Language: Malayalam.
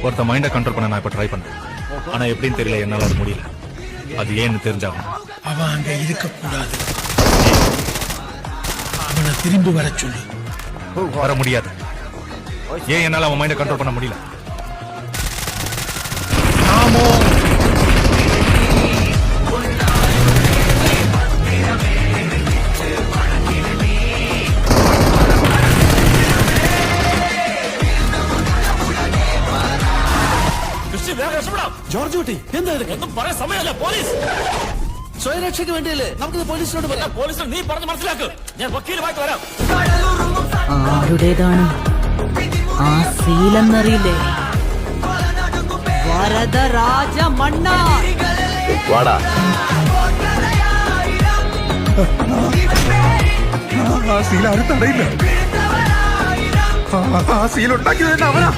ஒருத்த மைண்டை கண்ட்ரோல் பண்ண நான் இப்ப ட்ரை பண்ணேன். ஆனா எப்படின்னு தெரியல, என்னால அது முடியல. அது ஏன்னு தெரிஞ்சாகணும். அவன் அங்க இருக்கக்கூடாது. அவனை திரும்பி வர சொல்லு. வர முடியாது. ஏன் என்னால அவன் மைண்டை கண்ட்ரோல் பண்ண முடியல? நாமோ ജോർജ് കുട്ടി എന്താ ഒന്നും പറയാൻ സമയമല്ല. പോലീസ് സ്വയരക്ഷയ്ക്ക് വേണ്ടിയല്ലേ നമുക്ക് പോലീസിനോട് പറയാം. പോലീസിനെ നീ പറഞ്ഞ് മനസ്സിലാക്ക്. ഞാൻ വക്കീലുമായിട്ട് വരാം. ആരുടേതാണ് ആ സീലെന്നറിയില്ലേ? വരദരാജ മണ്ണാർ. വാടാ. ആ സീൽ ആരും തടയില്ല. ആ സീൽ ഉണ്ടാക്കിയത് തന്നെ അവനാ.